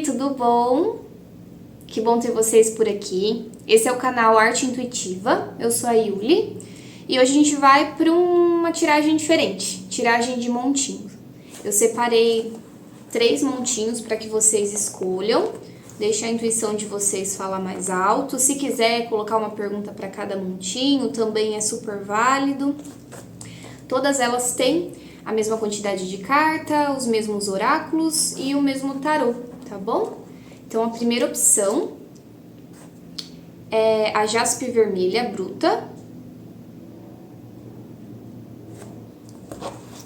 Oi, tudo bom? Que bom ter vocês por aqui. Esse é o canal Arte Intuitiva, eu sou a Yuli e hoje a gente vai para uma tiragem diferente, tiragem de montinhos. Eu separei 3 montinhos para que vocês escolham, deixe a intuição de vocês falar mais alto. Se quiser colocar uma pergunta para cada montinho, também é super válido. Todas elas têm a mesma quantidade de carta, os mesmos oráculos e o mesmo tarô, tá bom? Então, a primeira opção é a jaspe vermelha bruta,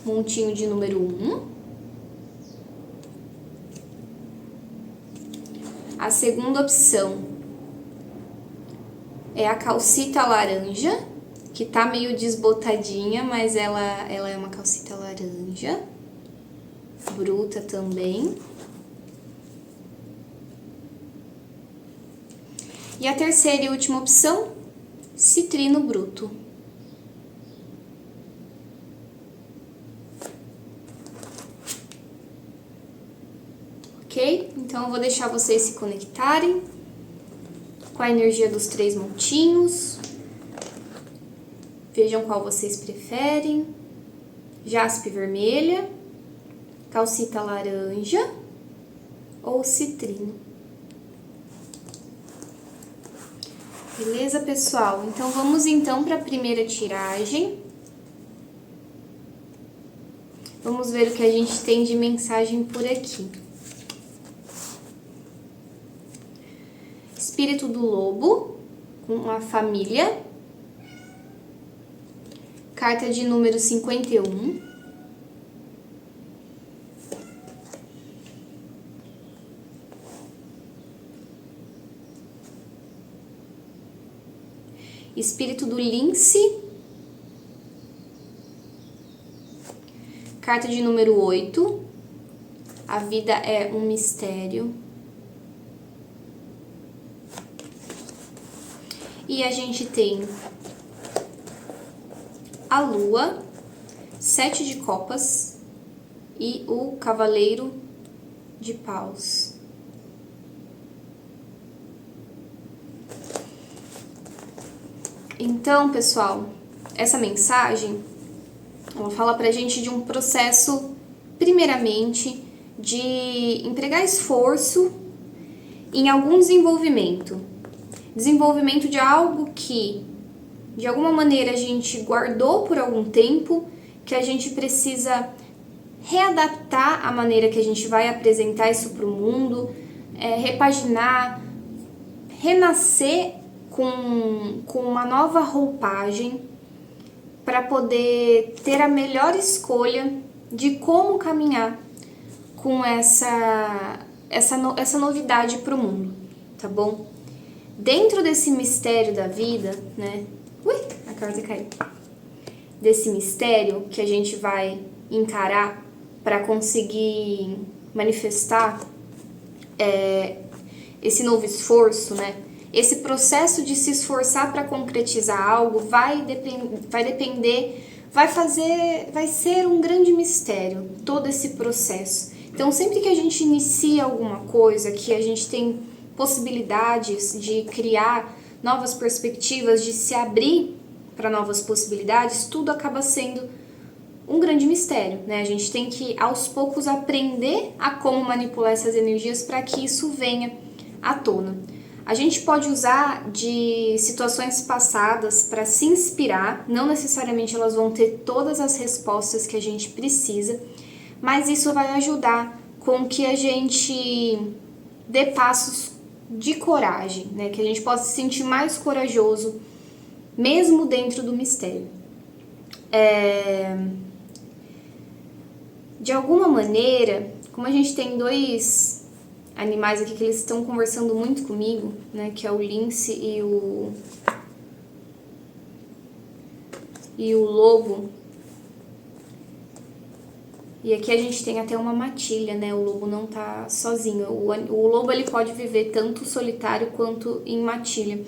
montinho de número 1. A segunda opção é a calcita laranja, que tá meio desbotadinha, mas ela é uma calcita laranja, bruta também. E a terceira e última opção, citrino bruto. Ok? Então eu vou deixar vocês se conectarem com a energia dos 3 montinhos. Vejam qual vocês preferem. Jaspe vermelha, calcita laranja ou citrino. Beleza, pessoal? Então vamos para a primeira tiragem. Vamos ver o que a gente tem de mensagem por aqui. Espírito do lobo com a família. Carta de número 51. Espírito do lince. Carta de número 8. A vida é um mistério. E a gente tem a lua, 7 de copas e o cavaleiro de paus. Então, pessoal, essa mensagem, ela fala pra gente de um processo, primeiramente, de empregar esforço em algum desenvolvimento. Desenvolvimento de algo que, de alguma maneira, a gente guardou por algum tempo, que a gente precisa readaptar a maneira que a gente vai apresentar isso para o mundo, repaginar, renascer com uma nova roupagem para poder ter a melhor escolha de como caminhar com essa novidade para o mundo, tá bom? Dentro desse mistério da vida, né? Ui, a carta caiu. Desse mistério que a gente vai encarar para conseguir manifestar esse novo esforço, né? Esse processo de se esforçar para concretizar algo vai ser um grande mistério, todo esse processo. Então, sempre que a gente inicia alguma coisa, que a gente tem possibilidades de criar novas perspectivas, de se abrir para novas possibilidades, tudo acaba sendo um grande mistério, né? A gente tem que, aos poucos, aprender a como manipular essas energias para que isso venha à tona. A gente pode usar de situações passadas para se inspirar, não necessariamente elas vão ter todas as respostas que a gente precisa, mas isso vai ajudar com que a gente dê passos de coragem, né? Que a gente possa se sentir mais corajoso, mesmo dentro do mistério. De alguma maneira, como a gente tem 2 animais aqui que eles estão conversando muito comigo, né? Que é o lince e o lobo. E aqui a gente tem até uma matilha, né? O lobo não tá sozinho. O lobo ele pode viver tanto solitário quanto em matilha.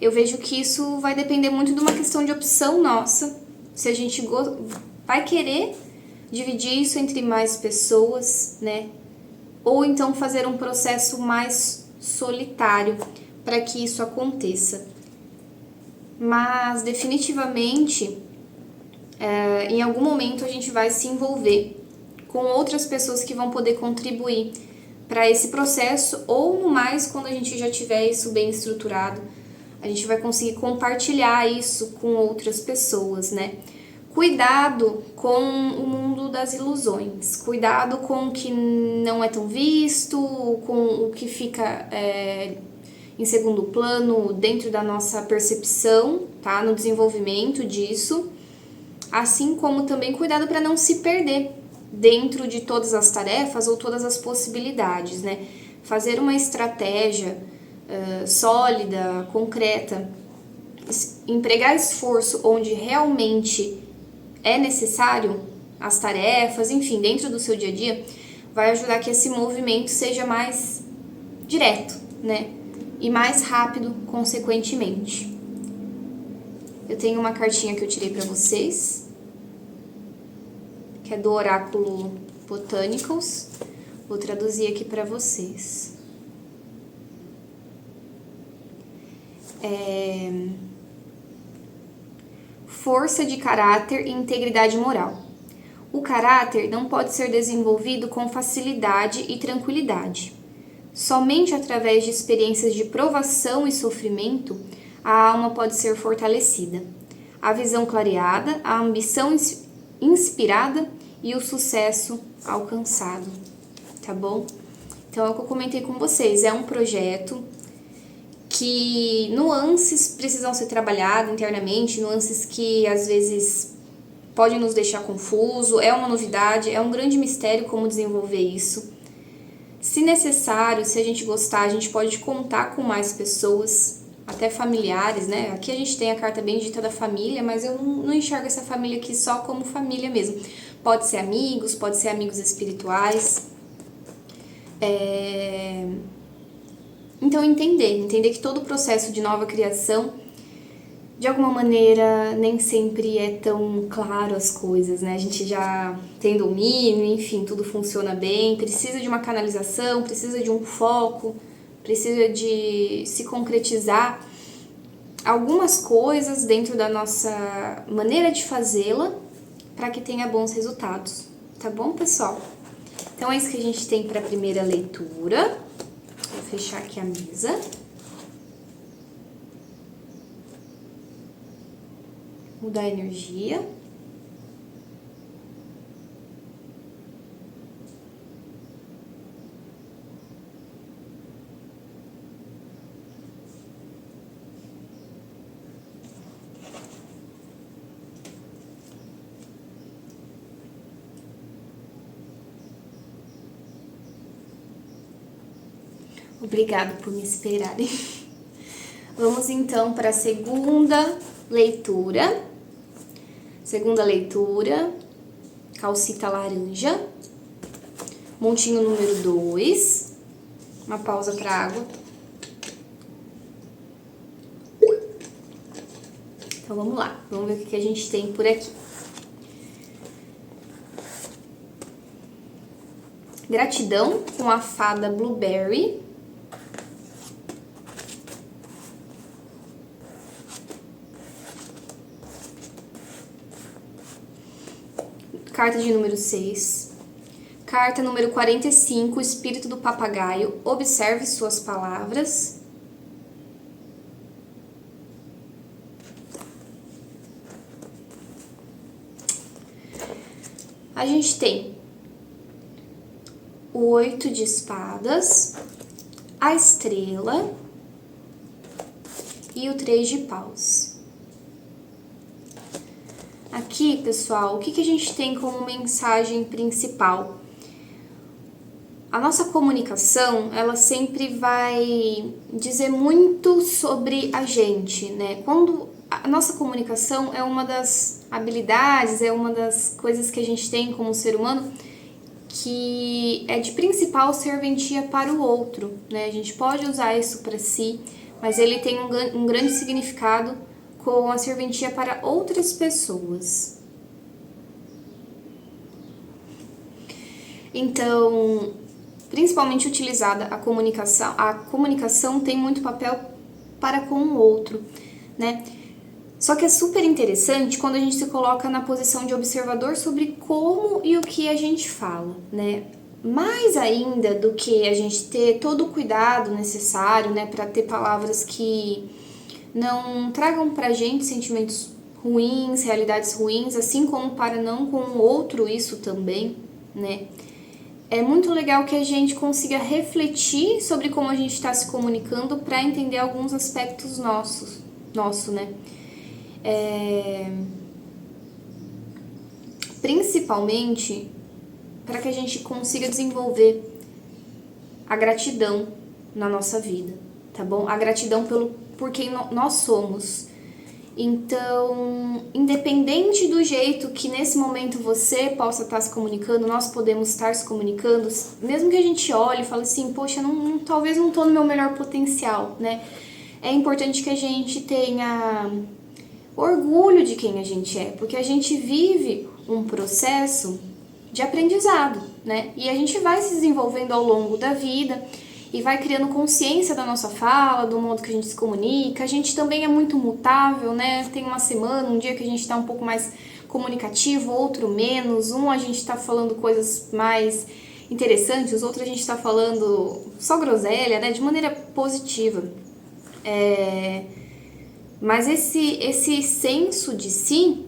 Eu vejo que isso vai depender muito de uma questão de opção nossa. Se a gente vai querer dividir isso entre mais pessoas, né? ou então fazer um processo mais solitário para que isso aconteça. Mas definitivamente, em algum momento a gente vai se envolver com outras pessoas que vão poder contribuir para esse processo, ou no mais, quando a gente já tiver isso bem estruturado, a gente vai conseguir compartilhar isso com outras pessoas, né? Cuidado com o mundo das ilusões, cuidado com o que não é tão visto, com o que fica em segundo plano dentro da nossa percepção, tá? No desenvolvimento disso, assim como também cuidado para não se perder dentro de todas as tarefas ou todas as possibilidades, né? Fazer uma estratégia sólida, concreta, empregar esforço onde realmente é necessário as tarefas, enfim, dentro do seu dia a dia, vai ajudar que esse movimento seja mais direto, né? E mais rápido, consequentemente. Eu tenho uma cartinha que eu tirei para vocês, que é do Oráculo Botanicals. Vou traduzir aqui para vocês. Força de caráter e integridade moral. O caráter não pode ser desenvolvido com facilidade e tranquilidade. Somente através de experiências de provação e sofrimento, a alma pode ser fortalecida. A visão clareada, a ambição inspirada e o sucesso alcançado. Tá bom? Então é o que eu comentei com vocês. É um projeto que nuances precisam ser trabalhadas internamente, nuances que às vezes podem nos deixar confuso, é uma novidade, é um grande mistério como desenvolver isso. Se necessário, se a gente gostar, a gente pode contar com mais pessoas, até familiares, né? Aqui a gente tem a carta bendita da família, mas eu não enxergo essa família aqui só como família mesmo. Pode ser amigos espirituais. Então entender que todo o processo de nova criação, de alguma maneira, nem sempre é tão claro as coisas, né? A gente já tem domínio, enfim, tudo funciona bem, precisa de uma canalização, precisa de um foco, precisa de se concretizar algumas coisas dentro da nossa maneira de fazê-la para que tenha bons resultados, tá bom, pessoal? Então é isso que a gente tem para a primeira leitura. Vou fechar aqui a mesa. Mudar a energia. Obrigado por me esperarem. Vamos então para a segunda leitura. Segunda leitura, calcita laranja, montinho número 2, uma pausa para água. Então vamos lá, vamos ver o que a gente tem por aqui. Gratidão com a fada Blueberry. Carta de número 6. Carta número 45, Espírito do Papagaio. Observe suas palavras. A gente tem o 8 de espadas, a estrela e o 3 de paus. Aqui, pessoal, o que a gente tem como mensagem principal? A nossa comunicação, ela sempre vai dizer muito sobre a gente, né? Quando a nossa comunicação é uma das habilidades, é uma das coisas que a gente tem como ser humano que é de principal serventia para o outro, né? A gente pode usar isso para si, mas ele tem um grande significado com a serventia para outras pessoas. Então, principalmente utilizada a comunicação tem muito papel para com o outro, né? Só que é super interessante quando a gente se coloca na posição de observador sobre como e o que a gente fala, né? Mais ainda do que a gente ter todo o cuidado necessário, né, para ter palavras que não tragam pra gente sentimentos ruins, realidades ruins, assim como para não com o outro isso também, né? É muito legal que a gente consiga refletir sobre como a gente está se comunicando para entender alguns aspectos nosso, né? Principalmente para que a gente consiga desenvolver a gratidão na nossa vida, tá bom? A gratidão por quem nós somos. Então, independente do jeito que nesse momento você possa estar se comunicando, nós podemos estar se comunicando, mesmo que a gente olhe e fale assim, poxa, talvez não estou no meu melhor potencial, né? É importante que a gente tenha orgulho de quem a gente é, porque a gente vive um processo de aprendizado, né? E a gente vai se desenvolvendo ao longo da vida e vai criando consciência da nossa fala, do modo que a gente se comunica. A gente também é muito mutável, né? Tem uma semana, um dia que a gente está um pouco mais comunicativo, outro menos. A gente está falando coisas mais interessantes, outro a gente está falando só groselha, né? De maneira positiva. Mas esse senso de si,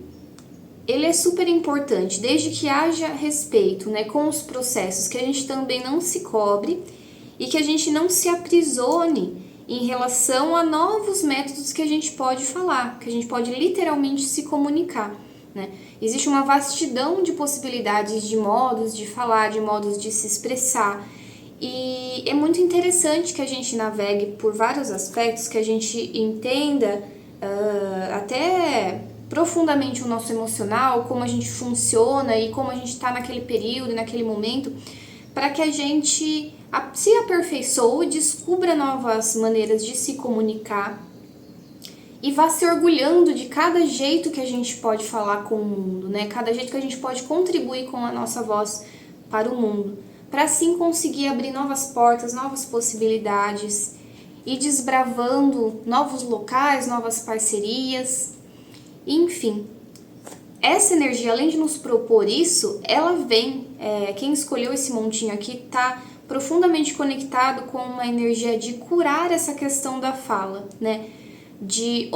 ele é super importante, desde que haja respeito, né, com os processos, que a gente também não se cobre e que a gente não se aprisione em relação a novos métodos que a gente pode falar, que a gente pode literalmente se comunicar, né? Existe uma vastidão de possibilidades, de modos de falar, de modos de se expressar, e é muito interessante que a gente navegue por vários aspectos, que a gente entenda até profundamente o nosso emocional, como a gente funciona e como a gente está naquele período, naquele momento, para que a gente se aperfeiçoe, descubra novas maneiras de se comunicar e vá se orgulhando de cada jeito que a gente pode falar com o mundo, né? Cada jeito que a gente pode contribuir com a nossa voz para o mundo, para assim conseguir abrir novas portas, novas possibilidades e desbravando novos locais, novas parcerias, enfim. Essa energia, além de nos propor isso, ela vem, quem escolheu esse montinho aqui está profundamente conectado com uma energia de curar essa questão da fala, né? De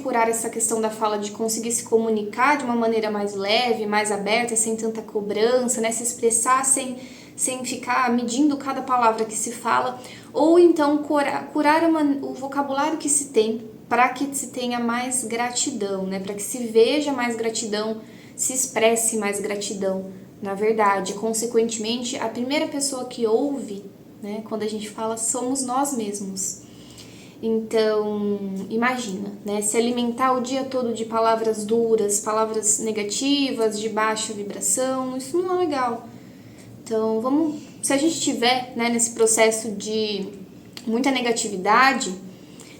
curar essa questão da fala, de conseguir se comunicar de uma maneira mais leve, mais aberta, sem tanta cobrança, né? Se expressar sem ficar medindo cada palavra que se fala, ou então curar o vocabulário que se tem, para que se tenha mais gratidão, né? Para que se veja mais gratidão, se expresse mais gratidão, na verdade. Consequentemente, a primeira pessoa que ouve, né, quando a gente fala, somos nós mesmos. Então, imagina, né, se alimentar o dia todo de palavras duras, palavras negativas, de baixa vibração, isso não é legal. Então, se a gente estiver, né, nesse processo de muita negatividade,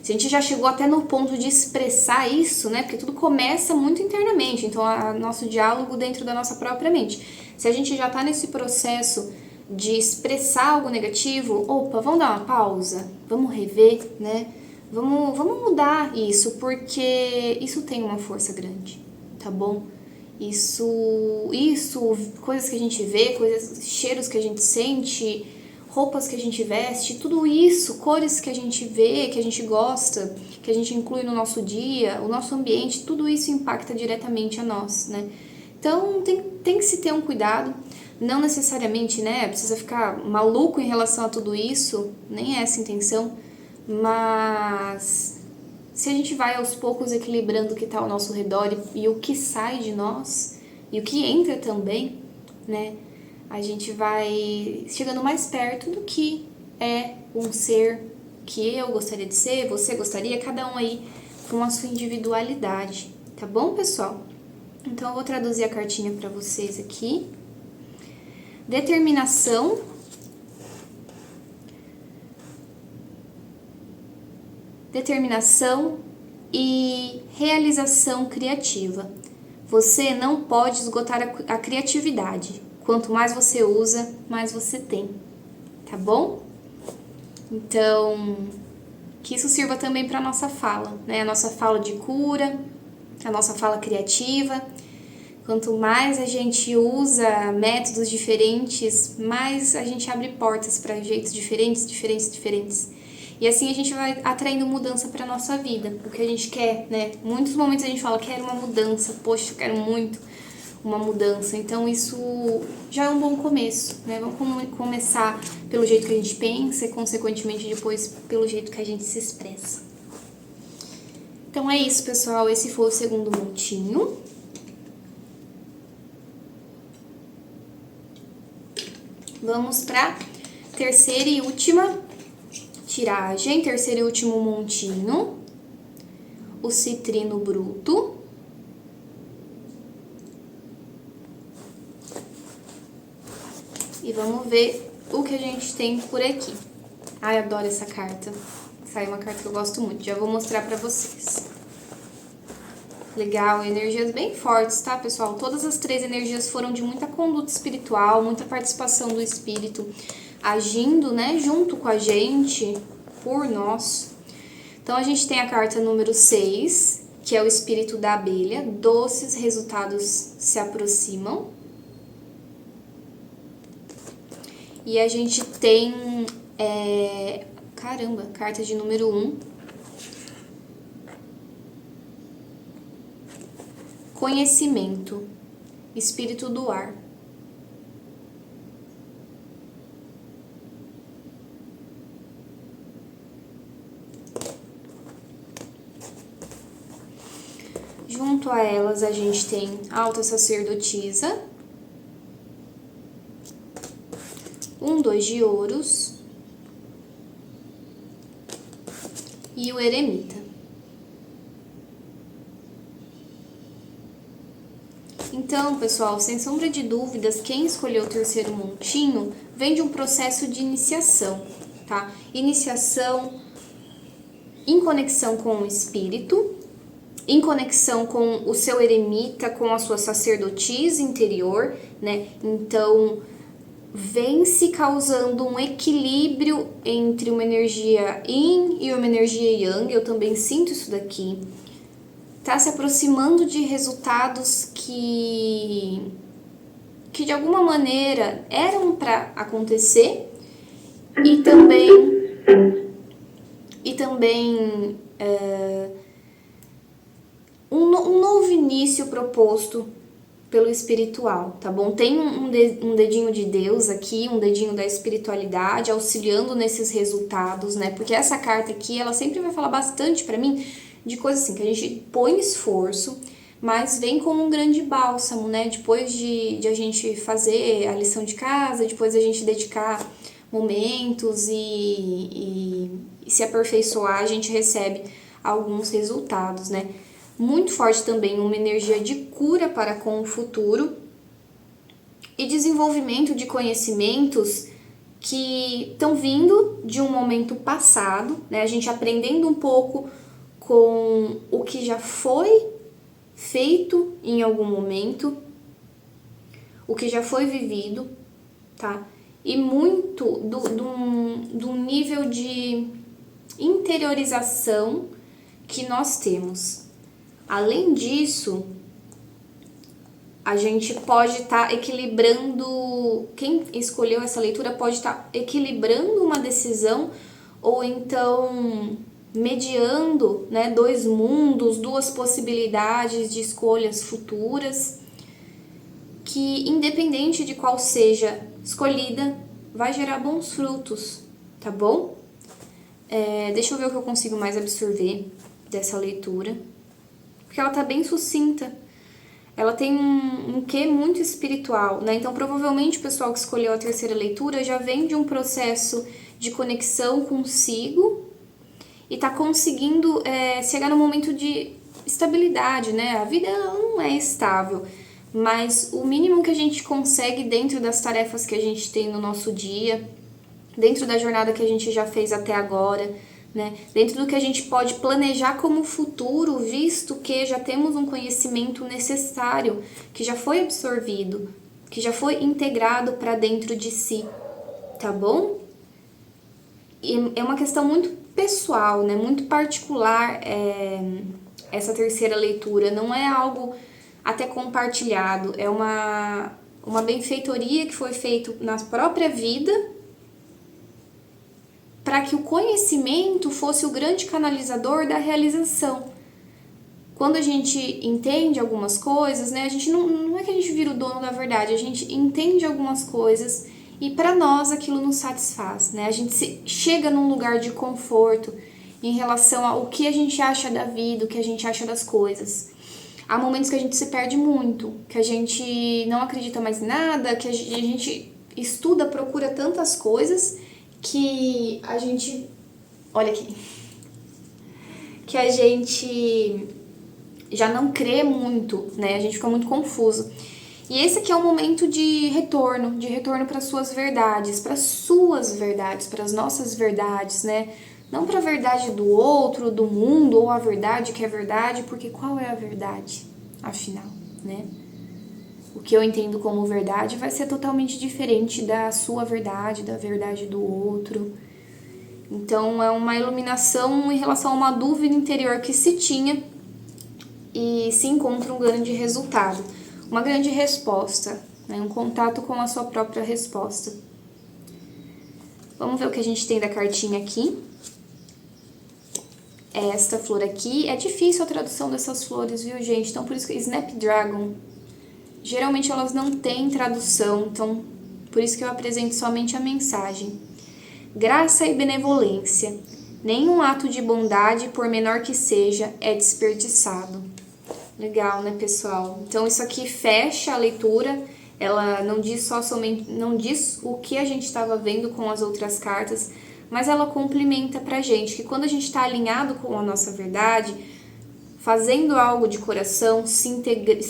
se a gente já chegou até no ponto de expressar isso, né? Porque tudo começa muito internamente, então nosso diálogo dentro da nossa própria mente. Se a gente já tá nesse processo de expressar algo negativo, opa, vamos dar uma pausa, vamos rever, né? Vamos mudar isso, porque isso tem uma força grande, tá bom? Isso, coisas que a gente vê, cheiros que a gente sente, roupas que a gente veste, tudo isso, cores que a gente vê, que a gente gosta, que a gente inclui no nosso dia, o nosso ambiente, tudo isso impacta diretamente a nós, né? Então tem que se ter um cuidado, não necessariamente, né, precisa ficar maluco em relação a tudo isso, nem é essa a intenção, mas se a gente vai aos poucos equilibrando o que está ao nosso redor e o que sai de nós, e o que entra também, né, a gente vai chegando mais perto do que é um ser que eu gostaria de ser, você gostaria, cada um aí com a sua individualidade, tá bom, pessoal? Então eu vou traduzir a cartinha para vocês aqui. Determinação. Determinação e realização criativa. Você não pode esgotar a criatividade. Quanto mais você usa, mais você tem. tá bom? Então, que isso sirva também para nossa fala, né? A nossa fala de cura, a nossa fala criativa. Quanto mais a gente usa métodos diferentes, mais a gente abre portas para jeitos diferentes. E assim a gente vai atraindo mudança para nossa vida, o que a gente quer, né? Muitos momentos a gente fala, quero uma mudança, poxa, eu quero muito uma mudança. Então isso já é um bom começo, né? Vamos começar pelo jeito que a gente pensa e, consequentemente, depois pelo jeito que a gente se expressa. Então é isso, pessoal. Esse foi o segundo montinho. Vamos para terceira e última tiragem, terceiro e último montinho. O citrino bruto. E vamos ver o que a gente tem por aqui. Ai, adoro essa carta. Essa é uma carta que eu gosto muito. Já vou mostrar pra vocês. Legal, energias bem fortes, tá, pessoal? Todas as três energias foram de muita conduta espiritual, muita participação do espírito agindo, né, junto com a gente, por nós. Então, a gente tem a carta número 6, que é o espírito da abelha. Doces resultados se aproximam. E a gente tem, carta de número 1. Conhecimento, espírito do ar. Junto a elas a gente tem alta sacerdotisa. 2 de ouros e o eremita. Então, pessoal, sem sombra de dúvidas, quem escolheu o terceiro montinho vem de um processo de iniciação, tá? Iniciação em conexão com o espírito, em conexão com o seu eremita, com a sua sacerdotisa interior, né? Então, vem se causando um equilíbrio entre uma energia yin e uma energia yang. Eu também sinto isso daqui. Tá se aproximando de resultados que de alguma maneira eram para acontecer e também um novo início proposto pelo espiritual, tá bom? Tem um dedinho de Deus aqui, um dedinho da espiritualidade auxiliando nesses resultados, né? Porque essa carta aqui, ela sempre vai falar bastante pra mim de coisas assim, que a gente põe esforço, mas vem como um grande bálsamo, né? Depois de a gente fazer a lição de casa, depois a gente dedicar momentos e se aperfeiçoar, a gente recebe alguns resultados, né? Muito forte também uma energia de cura para com o futuro e desenvolvimento de conhecimentos que estão vindo de um momento passado, né? A gente aprendendo um pouco com o que já foi feito em algum momento, o que já foi vivido, tá? E muito do nível de interiorização que nós temos. Além disso, a gente pode estar equilibrando, quem escolheu essa leitura pode estar equilibrando uma decisão ou então mediando, né, 2 mundos, 2 possibilidades de escolhas futuras, que independente de qual seja escolhida, vai gerar bons frutos, tá bom? Deixa eu ver o que eu consigo mais absorver dessa leitura, porque ela tá bem sucinta. Ela tem um quê muito espiritual, né? Então, provavelmente, o pessoal que escolheu a terceira leitura já vem de um processo de conexão consigo e tá conseguindo chegar num momento de estabilidade, né? A vida ela não é estável, mas o mínimo que a gente consegue dentro das tarefas que a gente tem no nosso dia, dentro da jornada que a gente já fez até agora, né? Dentro do que a gente pode planejar como futuro, visto que já temos um conhecimento necessário, que já foi absorvido, que já foi integrado para dentro de si, tá bom? é uma questão muito pessoal, né? Muito particular essa terceira leitura. Não é algo até compartilhado, é uma benfeitoria que foi feita na própria vida para que o conhecimento fosse o grande canalizador da realização. Quando a gente entende algumas coisas, né, a gente não é que a gente vira o dono da verdade, a gente entende algumas coisas e para nós aquilo nos satisfaz, né? A gente chega num lugar de conforto em relação ao que a gente acha da vida, o que a gente acha das coisas. Há momentos que a gente se perde muito, que a gente não acredita mais em nada, que a gente estuda, procura tantas coisas que a gente... Olha aqui. Que a gente já não crê muito, né? A gente fica muito confuso. E esse aqui é um momento de retorno para suas verdades, para as nossas verdades, né? Não para a verdade do outro, do mundo, ou a verdade que é verdade, porque qual é a verdade, afinal, né? O que eu entendo como verdade vai ser totalmente diferente da sua verdade, da verdade do outro. Então, é uma iluminação em relação a uma dúvida interior que se tinha e se encontra um grande resultado, uma grande resposta, né? Um contato com a sua própria resposta. Vamos ver o que a gente tem da cartinha aqui. Esta flor aqui, é difícil a tradução dessas flores, viu, gente? Então, por isso que Snapdragon, geralmente elas não têm tradução, então por isso que eu apresento somente a mensagem. Graça e benevolência. Nenhum ato de bondade, por menor que seja, é desperdiçado. Legal, né, pessoal? Então isso aqui fecha a leitura. Ela não diz não diz o que a gente estava vendo com as outras cartas, mas ela complementa pra gente que quando a gente está alinhado com a nossa verdade, fazendo algo de coração, se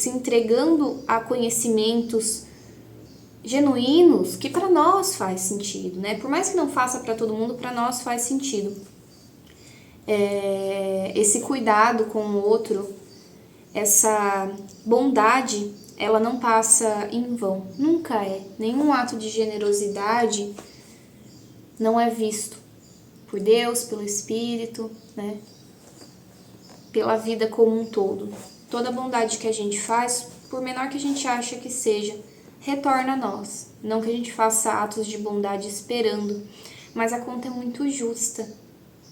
entregando a conhecimentos genuínos, que para nós faz sentido, né? Por mais que não faça para todo mundo, para nós faz sentido. Esse cuidado com o outro, essa bondade, ela não passa em vão, nunca é. Nenhum ato de generosidade não é visto por Deus, pelo Espírito, né? Pela vida como um todo. Toda bondade que a gente faz, por menor que a gente ache que seja, retorna a nós. Não que a gente faça atos de bondade esperando, mas a conta é muito justa,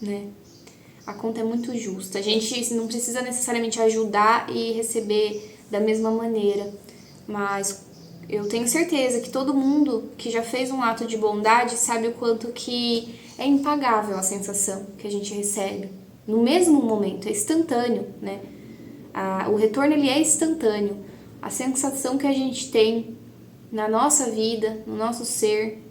né? A conta é muito justa. A gente não precisa necessariamente ajudar e receber da mesma maneira, mas eu tenho certeza que todo mundo que já fez um ato de bondade sabe o quanto que é impagável a sensação que a gente recebe. No mesmo momento, é instantâneo, né? O retorno ele é instantâneo. A sensação que a gente tem na nossa vida, no nosso ser,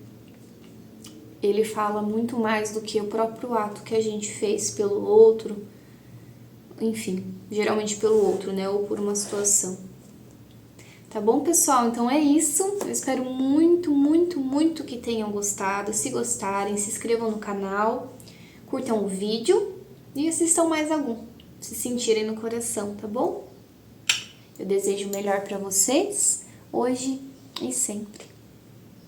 ele fala muito mais do que o próprio ato que a gente fez pelo outro, enfim, geralmente pelo outro, né, ou por uma situação. Tá bom, pessoal? Então é isso. Eu espero muito, muito, muito que tenham gostado. Se gostarem, se inscrevam no canal, curtam o vídeo e assistam mais algum, se sentirem no coração, tá bom? Eu desejo o melhor pra vocês, hoje e sempre.